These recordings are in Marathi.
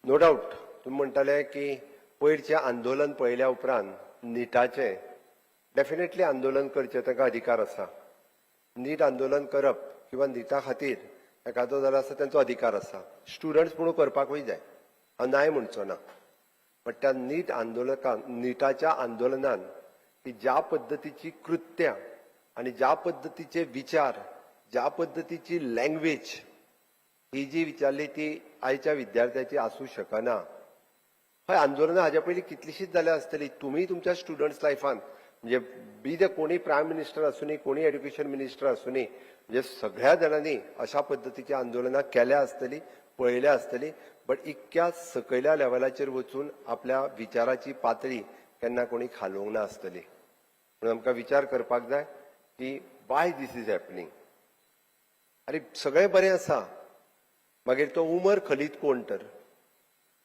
नो डाऊट तुम्ही म्हणटाले की पयरचें आंदोलन पळयल्या उपरांत निटाचें डेफिनेटली आंदोलन करचें ताका अधिकार आसा. नीट आंदोलन करप किंवा निटा खातीर एखादो जालो आसा तांचो अधिकार आसा. स्टुडंट्स म्हणून करपाकूय जाय, हांव नाय म्हणचो ना. पण त्या निटाच्या आंदोलनान की ज्या पद्दतीची कृत्यां आणि ज्या पद्दतीचे विचार, ज्या पद्दतीची लँग्वेज ही जी विचारली ती आयच्या विद्यार्थ्याची आसूं शकना. हय, आंदोलनां हाज्या पयलीं कितलीशीच जाल्यार आसतली. तुमी तुमच्या स्टुडंट्स लायफान म्हणजे बी द कोणी प्रायम मिनिस्टर आसूं कोणी एड्युकेशन मिनिस्टर आसूं म्हणजे सगळ्या जाणांनी अशा पद्दतीची आंदोलनां केल्या आसतली, पळयल्या आसतली. बट इतक्या सकयल्या लेवलाचेर वचून आपल्या विचाराची पातळी केन्ना कोणी खालोवंक ना आसतली. म्हणून आमकां विचार करपाक जाय की वाय दीस इज हॅपनिंग. अरे सगळें बरें आसा, मागीर तो उमर खलीत कोण तर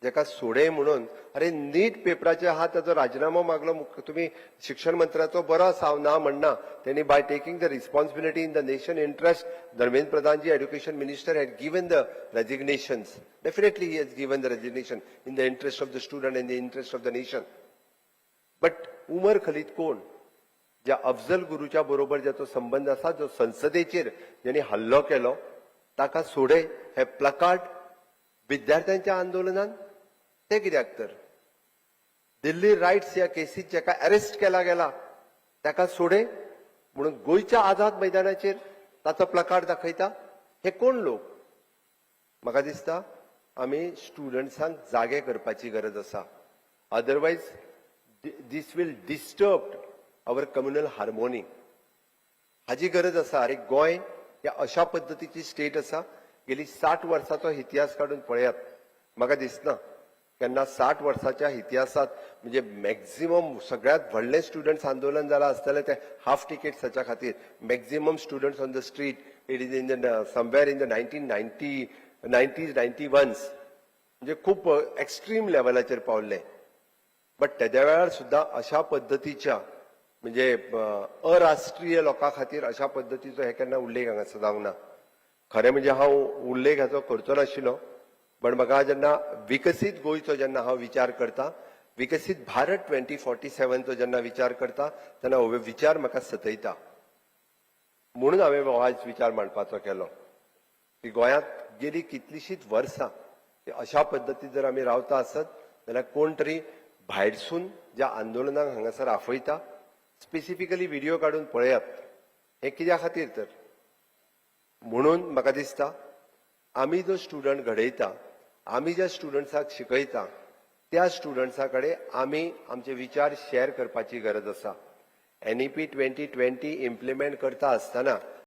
जेका सोडे म्हणून अरे नीट पेपराचे आहा ताचो राजीनामो मागलो. तुम्ही शिक्षण मंत्र्याचो बरो आसा, हांव ना म्हणना. त्यांनी by taking the responsibility in the nation interest Dharmendra Pradhanji education minister had given the resignations. Definitely he has given the resignation in the interest of the student in the interest of the nation. But Umar Khalid कोण ज्या अफजल गुरूच्या बरोबर ज्याचो संबंध आसा, जो संसदेचेर ज्यांनी हल्लो केलो, ताका सोडे हे प्लकार्ड विद्यार्थ्यांच्या आंदोलनान ते कित्याक तर दिल्ली रायट्स ह्या केसीत जेका अरेस्ट केला गेला ताका सोडे म्हणून गोंयच्या आझाद मैदानाचेर ताचो प्लकार्ड दाखयता. हे कोण लोक? म्हाका दिसता आमी स्टुडंट्सांक जागे करपाची गरज आसा. Otherwise this will disturb our communal harmony. हाची गरज आसा. अरे गोंय हे अशा पद्दतीची स्टेट आसा, गेली 60 वर्सांचो इतिहास काढून पळयात. म्हाका दिसना केन्ना 60 वर्साच्या इतिहासात म्हणजे मॅक्झिमम सगळ्यात व्हडलें स्टुडंट्स आंदोलन जालां आसतलें ते हाफ टिकेट्साच्या खातीर. Maximum students on the street it is in the somewhere in the 1990s 91s म्हणजे खूप एक्स्ट्रीम लेवलाचेर पावल्ले. बट तेद्या वेळार सुद्धा अशा पद्दतीच्या म्हणजे अराष्ट्रीय लोकां खातीर अशा पद्दतीचो हे केन्ना उल्लेख हांगासर जावंक ना. खरें म्हणजे हांव उल्लेख हाचो करचो नाशिल्लो, पण म्हाका जेन्ना विकसीत गोंयचो जेन्ना हांव विचार करता, विकसीत भारत 2047चो जेन्ना विचार करता, तेन्ना हो विचार म्हाका सतयता. म्हणून हांवें हो आयज विचार मांडपाचो केलो की गोंयांत गेली कितलीशींच वर्सां अशा पद्दतीन जर आमी रावता आसत जाल्यार कोण तरी भायरसून ज्या आंदोलनांक हांगासर आफयता, स्पेसिफिकली व्हिडिओ काडून पळयात. हे कित्या खातीर तर म्हणून म्हाका दिसता आमी जो स्टुडंट घडयता, आमी ज्या स्टुडंट्साक शिकयता, त्या स्टुडंट्सा कडेन आमी आमचे विचार शेअर करपाची गरज आसा. NEP 2020 इम्प्लिमेंट करता आसतना